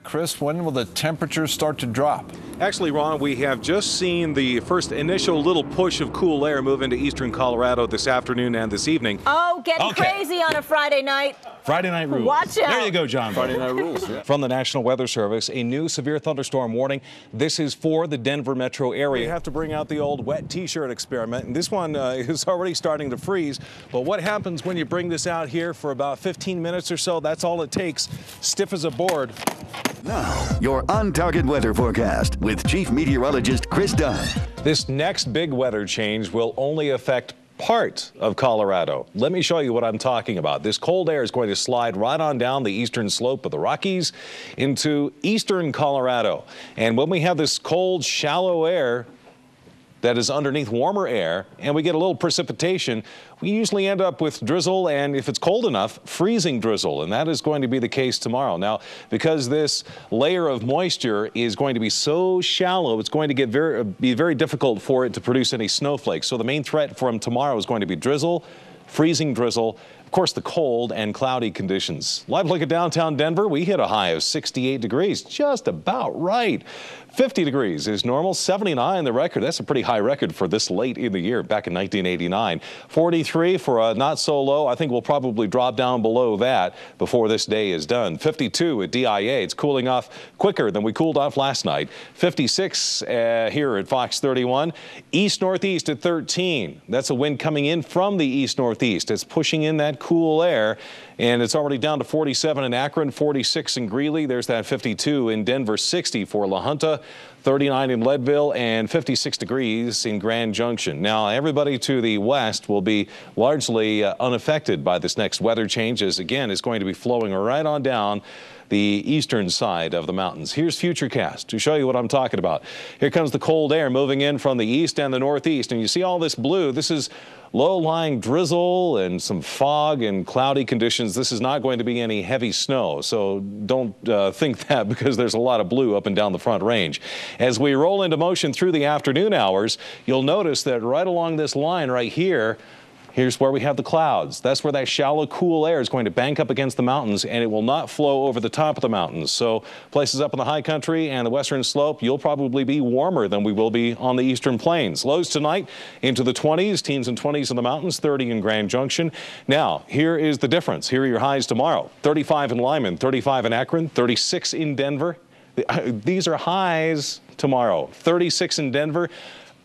Chris, when will the temperatures start to drop? Actually, Ron, we have just seen the first initial little push of cool air move into eastern Colorado this afternoon and this evening. Oh, getting crazy on a Friday night. Friday night rules. Watch out. There you go, John. Friday night rules. Yeah. From the National Weather Service, a new severe thunderstorm warning. This is for the Denver metro area. You have to bring out the old wet t-shirt experiment, and this one is already starting to freeze. But what happens when you bring this out here for about 15 minutes or so? That's all it takes. Stiff as a board. Now, your on-target weather forecast with Chief Meteorologist Chris Dunn. This next big weather change will only affect part of Colorado. Let me show you what I'm talking about. This cold air is going to slide right on down the eastern slope of the Rockies into eastern Colorado. And when we have this cold, shallow air that is underneath warmer air and we get a little precipitation, we usually end up with drizzle, and if it's cold enough, freezing drizzle, and that is going to be the case tomorrow. Now, because this layer of moisture is going to be so shallow, it's going to be very difficult for it to produce any snowflakes. So the main threat from tomorrow is going to be drizzle, freezing drizzle, of course, the cold and cloudy conditions. Live look at downtown Denver. We hit a high of 68 degrees, just about right. 50 degrees is normal, 79 the record. That's a pretty high record for this late in the year, back in 1989. 43 for a not so low. I think we'll probably drop down below that before this day is done. 52 at DIA. It's cooling off quicker than we cooled off last night. 56 here at Fox 31. East-northeast at 13. That's a wind coming in from the east-northeast. It's pushing in that cool air, and it's already down to 47 in Akron, 46 in Greeley. There's that 52 in Denver, 60 for La Junta, 39 in Leadville, and 56 degrees in Grand Junction. Now, everybody to the west will be largely unaffected by this next weather change, as again is going to be flowing right on down the eastern side of the mountains. Here's Futurecast to show you what I'm talking about. Here comes the cold air moving in from the east and the northeast, and you see all this blue. This is low-lying drizzle and some fog and cloudy conditions. This is not going to be any heavy snow, so don't think that, because there's a lot of blue up and down the Front Range. As we roll into motion through the afternoon hours, you'll notice that right along this line right here, here's where we have the clouds. That's where that shallow, cool air is going to bank up against the mountains, and it will not flow over the top of the mountains. So places up in the high country and the western slope, you'll probably be warmer than we will be on the eastern plains. Lows tonight into the 20s, teens and 20s in the mountains, 30 in Grand Junction. Now, here is the difference. Here are your highs tomorrow. 35 in Lyman, 35 in Akron, 36 in Denver. These are highs tomorrow. 36 in Denver.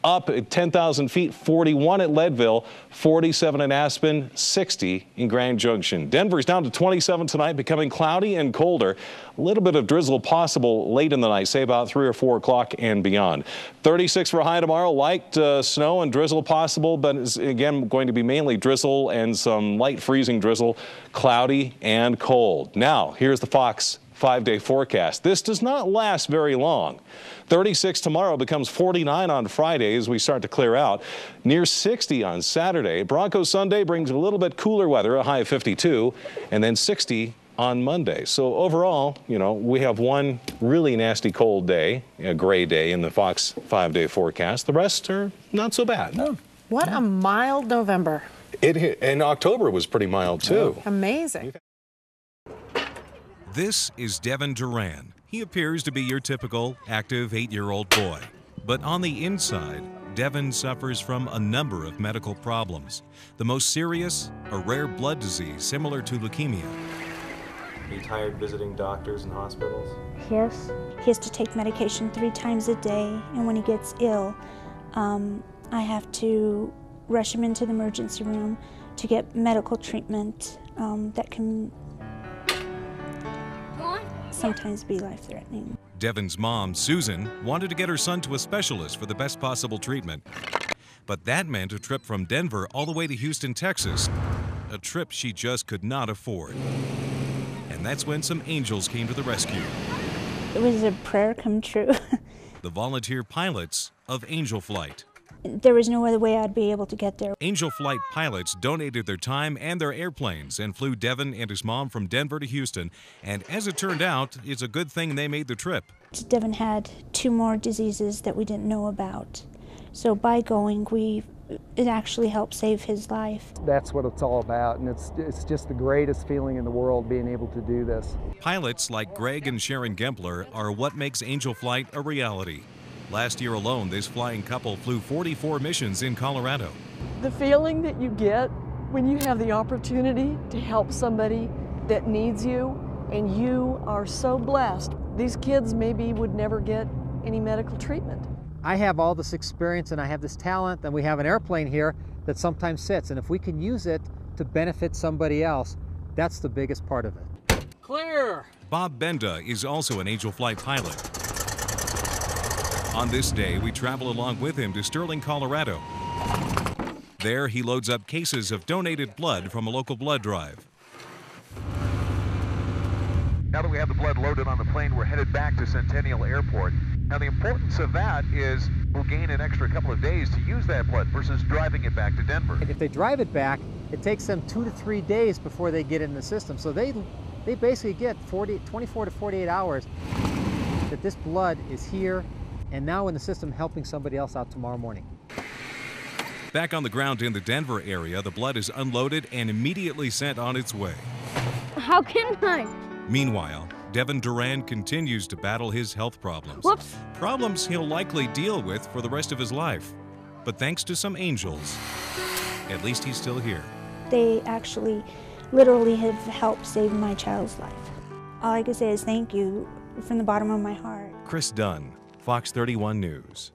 Up at 10,000 feet, 41 at Leadville, 47 in Aspen, 60 in Grand Junction. Denver's down to 27 tonight, becoming cloudy and colder. A little bit of drizzle possible late in the night, say about 3 or 4 o'clock and beyond. 36 for a high tomorrow, light snow and drizzle possible, but it's again going to be mainly drizzle and some light freezing drizzle, cloudy and cold. Now, here's the Fox 5-day forecast. This does not last very long. 36 tomorrow becomes 49 on Friday as we start to clear out. Near 60 on Saturday. Bronco Sunday brings a little bit cooler weather, a high of 52, and then 60 on Monday. So overall, you know, we have one really nasty cold day, a gray day in the Fox 5-day forecast. The rest are not so bad. No. What a mild November. And October was pretty mild too. Amazing. This is Devin Duran. He appears to be your typical active 8-year-old boy. But on the inside, Devin suffers from a number of medical problems. The most serious, a rare blood disease similar to leukemia. Are you tired visiting doctors and hospitals? Yes. He has to take medication 3 times a day, and when he gets ill, I have to rush him into the emergency room to get medical treatment that can sometimes be life-threatening. Devin's mom, Susan, wanted to get her son to a specialist for the best possible treatment. But that meant a trip from Denver all the way to Houston, Texas, a trip she just could not afford. And that's when some angels came to the rescue. It was a prayer come true. The volunteer pilots of Angel Flight. There was no other way I'd be able to get there. Angel Flight pilots donated their time and their airplanes and flew Devin and his mom from Denver to Houston. And as it turned out, it's a good thing they made the trip. Devin had 2 more diseases that we didn't know about. So by going, we it actually helped save his life. That's what it's all about, and it's just the greatest feeling in the world being able to do this. Pilots like Greg and Sharon Gempler are what makes Angel Flight a reality. Last year alone, this flying couple flew 44 missions in Colorado. The feeling that you get when you have the opportunity to help somebody that needs you, and you are so blessed. These kids maybe would never get any medical treatment. I have all this experience and I have this talent, and we have an airplane here that sometimes sits, and if we can use it to benefit somebody else, that's the biggest part of it. Clear! Bob Benda is also an Angel Flight pilot. On this day, we travel along with him to Sterling, Colorado. There, he loads up cases of donated blood from a local blood drive. Now that we have the blood loaded on the plane, we're headed back to Centennial Airport. Now the importance of that is we'll gain an extra couple of days to use that blood versus driving it back to Denver. If they drive it back, it takes them 2 to 3 days before they get it in the system. So they basically get 24 to 48 hours that this blood is here and now in the system, helping somebody else out tomorrow morning. Back on the ground in the Denver area, the blood is unloaded and immediately sent on its way. How can I? Meanwhile, Devin Duran continues to battle his health problems. Whoops. Problems he'll likely deal with for the rest of his life. But thanks to some angels, at least he's still here. They actually literally have helped save my child's life. All I can say is thank you from the bottom of my heart. Chris Dunn, Fox 31 News.